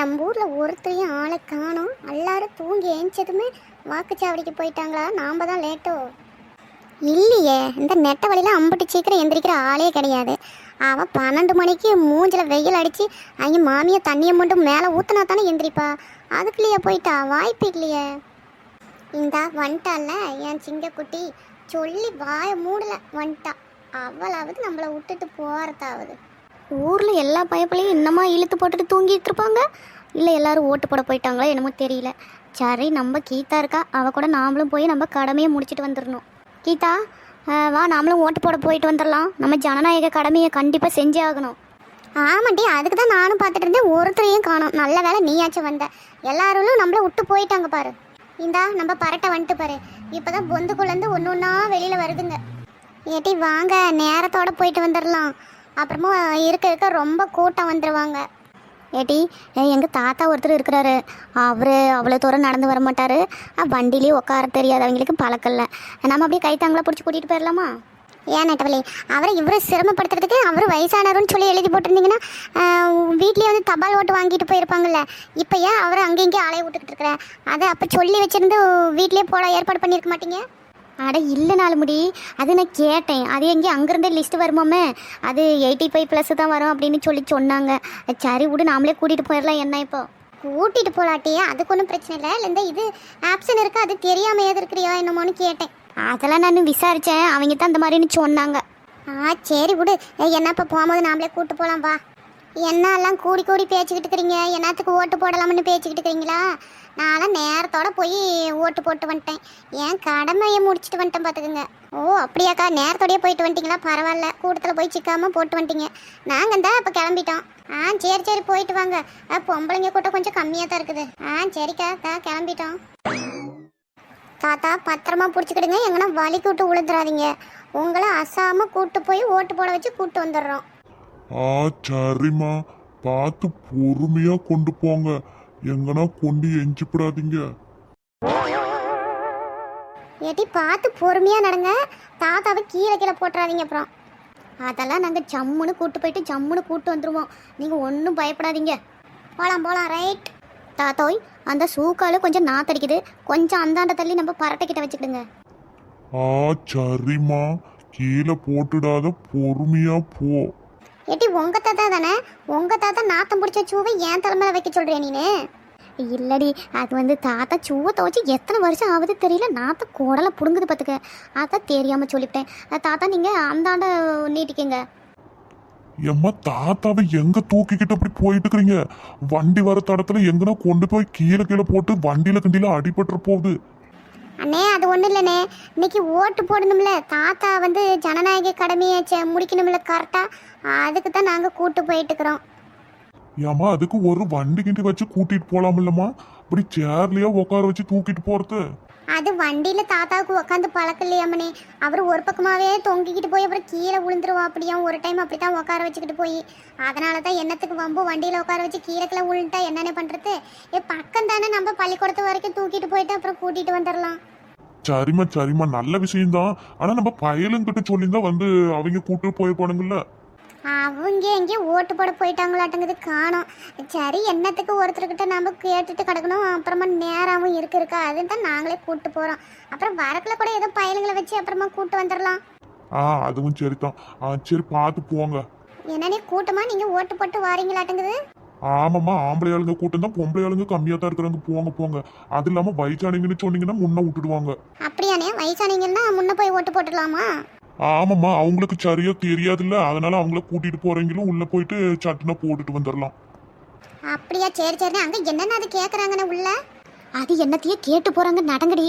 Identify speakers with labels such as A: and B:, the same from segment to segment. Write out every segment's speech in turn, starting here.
A: நம்ம ஊரில் ஒருத்தரையும் ஆளை காணோம். எல்லாரும் தூங்கி ஏஞ்சதுமே வாக்குச்சாவடிக்கு போயிட்டாங்களா? நாம் தான் லேட்டோ? இல்லையே, இந்த நெட்ட வழியில் அம்புட்டு சீக்கிரம் எந்திரிக்கிற ஆளே கிடையாது. அவன் 12 மணிக்கு மூஞ்சில் வெயில் அடித்து அங்கே மாமியை தண்ணியை மட்டும் மேலே ஊற்றினா தானே எந்திரிப்பா. அதுக்குள்ளேயே போயிட்டா, வாய்ப்பு இல்லையே. இந்தா வந்துட்டால என் சிங்கக்குட்டி, சொல்லி வாய மூடலை வந்துட்டா. அவளாவது நம்மளை விட்டுட்டு போகிறதாவது.
B: ஊரில் எல்லா பயப்பிலையும் இன்னமா இழுத்து போட்டுட்டு தூங்கிட்டு இருப்பாங்க. இல்லை எல்லாரும் ஓட்டு போட போயிட்டாங்களோ என்னமோ தெரியல. சரி, நம்ம கீதா இருக்கா, அவள் கூட நாமளும் போய் நம்ம கடமையை முடிச்சுட்டு வந்துடணும். கீதா, வா நாமளும் ஓட்டு போட போயிட்டு வந்துடலாம். நம்ம ஜனநாயக கடமையை கண்டிப்பாக செஞ்சே ஆகணும்.
A: ஆமாண்டி, அதுக்கு தான் நானும் பார்த்துட்டு இருந்தேன், ஒருத்தரையும் காணோம். நல்ல வேலை நீயாச்சும் வந்த. எல்லாரும் நம்மளை விட்டு போயிட்டாங்க பாரு. இந்தா நம்ம பரட்டை வந்துட்டு பாரு. இப்போ தான் பொந்துக்குள்ளேருந்து ஒன்று ஒன்றா வெளியில் வருதுங்க. ஏட்டி வாங்க, நேரத்தோட போயிட்டு வந்துடலாம். அப்புறமா இருக்க ரொம்ப கூட்டம் வந்துடுவாங்க.
B: ஏட்டி, எங்கள் தாத்தா ஒருத்தர் இருக்கிறாரு. அவர் அவ்வளோ தூரம் நடந்து வர மாட்டார். வண்டிலேயே உட்கார தெரியாது, அவங்களுக்கு பழக்கல. நம்ம அப்படியே கைத்தாங்களா பிடிச்சி கூட்டிகிட்டு போயிடலாமா?
A: ஏன் நெட்டவழி, அவரை இவரை சிரமப்படுத்துறதுக்கு அவர் வயசானாருன்னு சொல்லி எழுதி போட்டிருந்தீங்கன்னா வீட்லேயே வந்து தபால் ஓட்டு வாங்கிட்டு போயிருப்பாங்கல்ல. இப்போ ஏன் அவரை அங்கே இங்கே ஆலையை விட்டுக்கிட்டு இருக்கிற? அதை அப்போ சொல்லி வச்சுருந்து வீட்லேயே போட ஏற்பாடு பண்ணியிருக்க மாட்டீங்க?
B: அட இல்லை நாலுமுடி, அது நான் கேட்டேன். அது எங்கேயும் அங்கேருந்தே லிஸ்ட்டு வருமாமே, அது 85+ தான் வரும் அப்படின்னு சொன்னாங்க. சரி விடு, நாமளே கூட்டிகிட்டு போயிடலாம். என்ன இப்போ
A: கூட்டிகிட்டு போகலாட்டியே, அதுக்கு ஒன்றும் பிரச்சனை இல்லை. இல்லை இது ஆப்ஷன் இருக்குது, அது தெரியாமல் ஏது இருக்கிறியா என்னமோன்னு கேட்டேன்.
B: அதெல்லாம் நான் விசாரித்தேன், அவங்க தான் அந்த மாதிரின்னு சொன்னாங்க.
A: சரி விடு. என்ன இப்போ போகும்போது நாமளே கூப்பிட்டு போகலாம் வா. என்னெல்லாம் கூடி பேசிக்கிட்டு இருக்கிறீங்க? என்னத்துக்கு ஓட்டு போடலாம்னு பேசிக்கிட்டு இருக்கிறீங்களா? நான்லாம் நேரத்தோட போய் ஓட்டு போட்டு வந்துட்டேன். என் கடமையை முடிச்சுட்டு வந்துட்டேன் பார்த்துக்குங்க. ஓ அப்படியாக்கா, நேரத்தோடய போயிட்டு வந்துட்டிங்களா? பரவாயில்ல, கூட்டத்தில் போய் சிக்காமல் போட்டு வந்துட்டீங்க. நாங்கள் தான் இப்போ கிளம்பிட்டோம். சரி போயிட்டு வாங்க. பொம்பளைங்க கூட்டம் கொஞ்சம் கம்மியாக தான் இருக்குது. சரிக்கா, கிளம்பிட்டோம். தாத்தா பத்திரமா பிடிச்சிக்கிடுங்க, எங்கன்னா வலிக்கு விட்டு விழுந்துடாதீங்க. உங்களை அசாமல் கூப்பிட்டு போய் ஓட்டு போட வச்சு கூப்பிட்டு வந்துடுறோம்.
C: சரிம்மா, பார்த்து பொறுமையா கொண்டு போங்க, எங்கன்னா கொண்டு எஞ்சிப்படாதீங்க.
A: ஏட்டி பார்த்து பொறுமையாக நடங்க, தாத்தாவை கீழே போட்டுறாதீங்க. அப்புறம்
B: அதெல்லாம் நாங்கள் ஜம்முன்னு கூப்பிட்டு போயிட்டு ஜம்முன்னு கூப்பிட்டு வந்துடுவோம். நீங்கள் ஒன்றும் பயப்படாதீங்க.
A: போகலாம் ரைட்.
B: தாத்தோய், அந்த சூக்கால் கொஞ்சம் நாத்தடிக்குது, கொஞ்சம் அந்தாண்ட தள்ளி நம்ம பரட்டைக்கிட்ட வச்சுக்கிடுங்க.
C: சரிம்மா, கீழே போட்டுடாத, பொறுமையா போ.
A: ஏட்டி உங்க தாத்தா தானே? உங்க தாத்தா நாத்தம் பிடிச்ச சூவை ஏன் தலைமையில வைக்க சொல்றேன் நீனு?
B: இல்லடி, அது வந்து தாத்தா சூவை துவச்சி எத்தனை வருஷம் ஆகுது தெரியல, நாத்த குடலை பிடுங்குது பார்த்துக்க. அதான் தெரியாமல் சொல்லிவிட்டேன். தாத்தா நீங்கள் அந்தாண்ட நீட்டிக்கங்க.
C: எம்மா, தாத்தாவை எங்க தூக்கிக்கிட்டு அப்படி போயிட்டு இருக்கிறீங்க? வண்டி வர தடத்துல எங்கன்னா கொண்டு போய் கீழே போட்டு வண்டியில கண்டியில அடிபட்டுற போகுது.
A: அண்ணே அது ஒன்றும் இல்லைண்ணே, இன்னைக்கு ஓட்டு போடணும்ல, தாத்தா வந்து ஜனநாயக கடமையை முடிக்கணும்ல கரெக்டாக, அதுக்கு தான் நாங்கள் கூட்டு போயிட்டு இருக்கிறோம்.
C: ஏம்மா, அதுக்கு ஒரு வண்டி கிண்டி வச்சு கூட்டிட்டு போலாம் இல்லம்மா? அப்படி சேர்லயே உட்கார வச்சு தூக்கிட்டு போறது?
A: அது வண்டியில் தாத்தாவுக்கு உட்காந்து பழக்கம் இல்லையாமனே. அவர் ஒரு பக்கமாகவே தொங்கிக்கிட்டு போய் அப்புறம் கீழே விழுந்துருவோம். அப்படியே ஒரு டைம் அப்படி தான் உட்கார வச்சுக்கிட்டு போய், அதனால தான் என்னத்துக்கு வம்பு வண்டியில் உட்கார வச்சு கீழே விழுந்துட்டா என்னென்ன பண்ணுறது? பக்கம் தானே, நம்ம பள்ளிக்கூடத்து வரைக்கும் தூக்கிட்டு போயிட்டு அப்புறம் கூட்டிகிட்டு வந்துடலாம்.
C: சரிம்மா, நல்ல விஷயம்தான். ஆனா நம்ம பயலுங்கிட்ட சொல்லியிருந்தா வந்து அவங்க கூட்டு போயிருப்பானுங்கல்ல.
A: அவங்க எங்கேயோ ஓட்டு போட போயிட்டாங்களாட்டங்குது, காணோம். சரி, என்னத்துக்கு ஒருத்தர்கிட்ட நம்ம கேட்டுட்டு கிடக்கணும், அப்புறமா நேராகவும் இருக்கா, அதுன்னு தான் நாங்களே கூப்பிட்டு போகிறோம். அப்புறம் வரக்குள்ள கூட ஏதோ பயலுங்களை வச்சு அப்புறமா கூப்பிட்டு வந்துடலாம்.
C: அதுவும் சரிதான். சரி, பார்த்து போங்க.
A: என்னன்னே கூட்டமா நீங்கள் ஓட்டு போட்டு வாரீங்களாட்டங்குது?
C: ஆமாம்மா, ஆம்பளை ஆளுங்க கூட்டம் தான், பொம்பளை ஆளுங்க கம்மியாக தான் இருக்கிறாங்க. போங்க. அது இல்லாமல் வயசானீங்கன்னு சொன்னீங்கன்னா முன்ன விட்டுடுவாங்க.
A: அப்படியானே? வயசானீங்கன்னா முன்ன போய் ஓட்டு போட்டுடலாமா?
C: ஆமாம்மா, அவங்களுக்கு சரியா தெரியாதுல்ல, அதனால அவங்கள கூட்டிட்டு போறீங்களும் உள்ள போயிட்டு சட்டுனா போட்டுட்டு வந்துடலாம்.
A: அப்படியா? சரி. அங்க என்னென்ன அது கேட்குறாங்கன்னு உள்ள?
B: அது என்னத்தையே கேட்டு போகிறாங்க, நடங்கடி.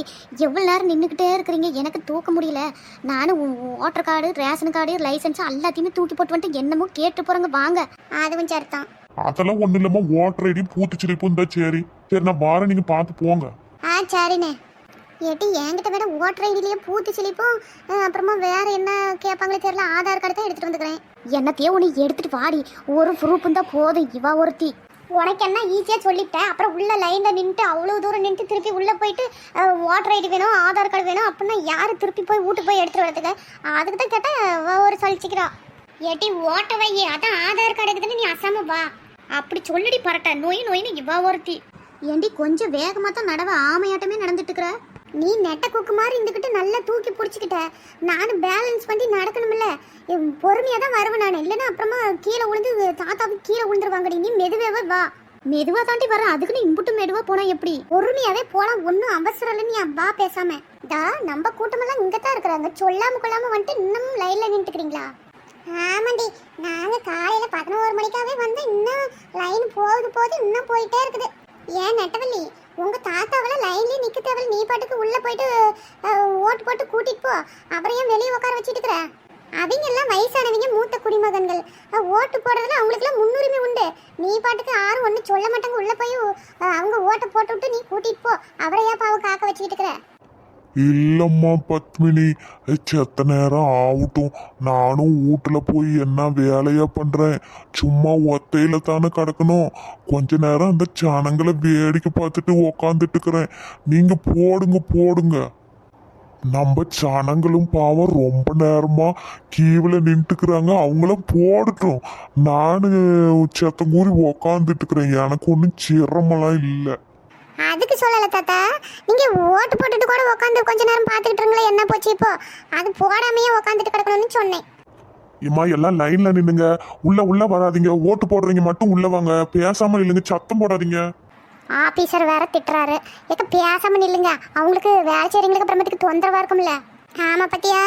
B: எவ்வளோ நேரம் நின்றுக்கிட்டே இருக்கிறீங்க, எனக்கு தூக்க முடியல. நானும் voter card, ration card, license எல்லாத்தையுமே தூக்கி போட்டு வந்துட்டு என்னமோ கேட்டு போகிறாங்க, வாங்க.
A: அதுவும் சரிதான்.
C: அதெல்லாம் ஒன்றும் இல்லாமல் ஓட்டர் ஐடி பூத்து சிரிப்பு இருந்தா சரி நான் வாரேன், நீங்கள் பார்த்து போங்க.
A: சரிண்ணே. ஏட்டி என்கிட்ட வேற ஓட்டர் ஐடியிலேயே பூத்து சிலிப்பும் அப்புறமா வேற என்ன கேட்பாங்களே தெரியல, ஆதார் கார்டு தான் எடுத்துட்டு வந்துக்கிறேன்.
B: என்னத்தையே ஒன்று எடுத்துட்டு வாடி, ஒரு ப்ரூஃப் தான் போதும். இவா ஒருத்தி
A: உனக்கு என்ன ஈஸியாக சொல்லிட்டேன். அப்புறம் உள்ள லைனில் நின்றுட்டு அவ்வளோ தூரம் நின்றுட்டு திருப்பி உள்ளே போயிட்டு ஓட்டர் ஐடி வேணும், ஆதார் கார்டு வேணும் அப்படின்னா யார் திருப்பி போய் வீட்டுக்கு போய் எடுத்துகிட்டு வரதுக்கு? அதுக்கு தான் கேட்டால் ஒரு சொல்லிச்சிக்கிறா. ஏட்டி ஓட்ட வை, அதான் ஆதார் கார்டு இருக்குதுன்னு நீ அசாம வா.
B: அப்படி சொல்லடி பரட்ட நோய் நோயின்னு இவா ஒருத்தி. ஏண்டி கொஞ்சம் வேகமா தான் நடவ ஆமையாட்டமே நடந்துட்டு இருக்கிற.
A: நீ நெட்ட குக்கு மாதிரி இருந்துக்கிட்டு நல்லா தூக்கி பிடிச்சிக்கிட்ட. நானும் பேலன்ஸ் பண்ணி நடக்கணும்ல, பொறுமையாக தான் வருவேன் நான். இல்லைன்னா அப்புறமா கீழே விழுந்து தாத்தாவுக்கு கீழே விழுந்துருவாங்கடி. நீ மெதுவாகவே வா.
B: மெதுவா தாண்டி வர, அதுக்கு நீ இம்புட்டு மெதுவா போனா எப்படி?
A: பொறுமையாவே போலாம், ஒன்றும் அவசரம் இல்லை. நீ வா பேசாம. நம்ம கூட்டமெல்லாம் இங்கே தான் இருக்கிறாங்க. சொல்லாம கொள்ளாம வந்துட்டு இன்னும் லைன்ல நின்றுக்கிறீங்களா? ஆமாண்டி, நாங்க காலையில 11 மணிக்காவே வந்து இன்னும் லைன் போகுது இன்னும் போயிட்டே இருக்குது. ஏன் நெட்டவள்ளி, உங்க தாத்தாவெல்லாம் லைன்லயே நிக்க தேவையில்ல. நீ பாட்டுக்கு உள்ள போயிட்டு ஓட்டு போட்டு கூட்டிட்டு போ. அப்புறம் ஏன் வெளியே உட்கார வச்சுட்டு இருக்கிற? அவங்க எல்லாம் வயசானவங்க, மூத்த குடிமகன்கள். ஓட்டு போடுறதுல அவங்களுக்குலாம் முன்னுரிமை உண்டு. நீ பாட்டுக்கு யாரும் ஒன்றும் சொல்ல மாட்டாங்க. உள்ள போய் அவங்க ஓட்டை போட்டு விட்டு நீ கூட்டிட்டு போ. அவரை ஏன் பாவம் காக்க வச்சுக்கிட்டு இருக்கிற?
C: இல்லம்மா பத்மினி, செத்த நேரம் ஆகட்டும். நானும் வீட்டுல போய் என்ன வேலையா பண்றேன். சும்மா ஒத்தையில தானே கிடக்கணும். கொஞ்ச நேரம் அந்த ஜனங்களை வேடிக்கை பார்த்துட்டு உக்காந்துட்டு இருக்கிறேன். நீங்க போடுங்க. நம்ம ஜனங்களும் பாவம் ரொம்ப நேரமா கீழே நின்றுக்கிறாங்க. அவங்களும் போடட்டும். நானு செத்தங்கூறி உக்காந்துட்டு இருக்கிறேன். எனக்கு ஒன்றும் சிரமெல்லாம் இல்லை.
A: அதுக்கு சொல்லல தாத்தா, நீங்க ஓட்டு போட்டுட்டு கூட உட்காந்து கொஞ்ச நேரம் பார்த்துக்கிட்டு இருங்களே, என்ன போச்சு இப்போ? அது போடாமையே உட்காந்துட்டு கிடக்கணும்னு சொன்னேன்.
C: இம்மா எல்லாம் லைன்ல நின்னுங்க. உள்ள வராதீங்க. ஓட்டு போடுறீங்க மட்டும் உள்ள வாங்க. பேசாம இல்லைங்க, சத்தம் போடாதீங்க.
A: ஆபீசர் வேற திட்டுறாரு. ஏக்க பேசாம நில்லுங்க, அவங்களுக்கு வேலை செய்றவங்களுக்கு அப்புறமேட்டுக்கு தொந்தரவா இருக்கும்ல. ஆமா பத்தியா?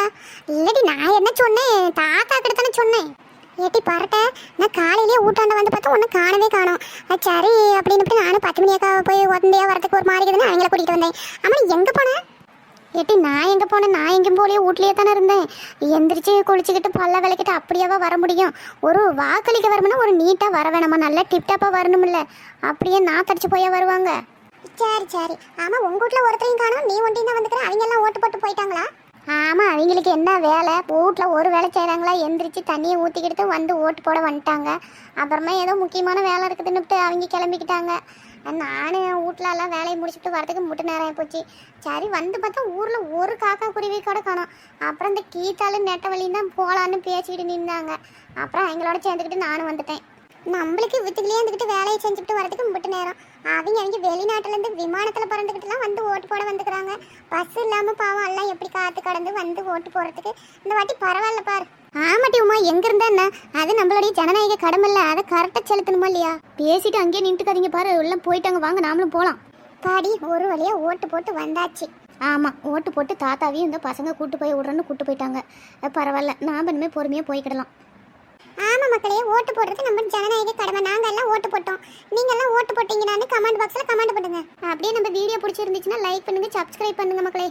A: இல்லடி, நான் என்ன சொன்னேன், தாத்தா கிட்ட தானே சொன்னேன். ஏட்டி பரட்ட, நான் காலையிலேயே ஊட்டாண்ட வந்து பார்த்தா ஒன்றும் காணவே காணோம். சரி அப்படின்னு நானும் 10 மணியாக்கா போய் ஒந்தையா வரதுக்கு ஒரு மாதிரி இருக்குதுன்னு அவங்கள கூட்டிகிட்டு வந்தேன். ஆமா நீ எங்கே போனேன்? ஏட்டி நான் எங்கே போனேன்? நான் எங்கேயும் போலியே, வீட்லேயே தானே இருந்தேன். எந்திரிச்சு குளிச்சுக்கிட்டு பல்ல விளக்கிட்டு அப்படியாவா வர முடியும்? ஒரு வாக்களிக்க வரணும்னா ஒரு நீட்டாக வர வேணாமா, நல்லா டிப்டாப்பாக வரணும்ல. அப்படியே நான் தடிச்சு போயா வருவாங்க? சரி. ஆமாம், உங்கள் வீட்டில் ஒருத்தரையும் காணோம். நீ ஒன்றையும் தான் வந்துக்கிறேன். அவங்க எல்லாம் ஓட்டு போட்டு போயிட்டாங்களா? ஆமாம், அவங்களுக்கு என்ன வேலை? வீட்டில் ஒரு வேலை செய்கிறாங்களா? எந்திரிச்சு தண்ணியை ஊற்றிக்கிட்டு வந்து ஓட்டு போட வந்துட்டாங்க. அப்புறமா ஏதோ முக்கியமான வேலை இருக்குதுன்னுட்டு அவங்க கிளம்பிக்கிட்டாங்க. நான் வீட்லலாம் வேலையை முடிச்சுட்டு வரதுக்கு முட்டு நேரம் போச்சு. சரி வந்து பார்த்தா ஊரில் ஒரு காக்கா குருவி கூட காணோம். அப்புறம் இந்த கீத்தாலும் நெட்டவழியும் தான் போகலான்னு பேசிக்கிட்டு நின்னாங்க. அப்புறம் அவங்களோட சேர்ந்துக்கிட்டு நானும் வந்துட்டேன். நம்மளுக்கு வீட்டுக்குள்ளேயே இருந்துக்கிட்டு வேலையை செஞ்சுட்டு வரதுக்கு முட்டு நேரம். அவங்க வெளிநாட்டிலேருந்து விமானத்தில் பறந்துக்கிட்டுலாம் வந்து ஓட்டு போட வந்துக்கிறாங்க. பஸ் இல்லாமல் பாவம் எல்லாம் எப்படி காற்று கடந்து வந்து ஓட்டு போடுறதுக்கு. இந்த வாட்டி பரவாயில்ல பாரு. ஆமாட்டி உமா, எங்கே இருந்தா என்ன? அது நம்மளுடைய ஜனநாயக கடமை இல்லை, அதை கரெக்டாக செலுத்தணுமா இல்லையா?
B: பேசிட்டு அங்கேயே நின்றுக்காதீங்க பாரு, எல்லாம் போயிட்டாங்க. வாங்க நாமளும் போகலாம்.
A: பாடி ஒரு வழியாக ஓட்டு போட்டு வந்தாச்சு.
B: ஆமாம், ஓட்டு போட்டு தாத்தாவையும் இந்த பசங்க கூட்டு போய் விட்றன்னு கூட்டு போயிட்டாங்க. பரவாயில்ல, நாம் இனிமேல் பொறுமையாக போய்க்கிடலாம்.
A: ஆமாம் மக்களே, ஓட்டு போடுறது நம்ம ஜனநாயக கடமை. நாங்கள் எல்லாம் ஓட்டு போட்டோம். நீங்கள்லாம் ஓட்டு போட்டீங்கன்னு கமெண்ட் பாக்ஸில் கமெண்ட் பண்ணுங்க. அப்படியே நம்ம வீடியோ பிடிச்சிருந்துச்சுன்னா லைக் பண்ணுங்க, சப்ஸ்கிரைப் பண்ணுங்க மக்களே.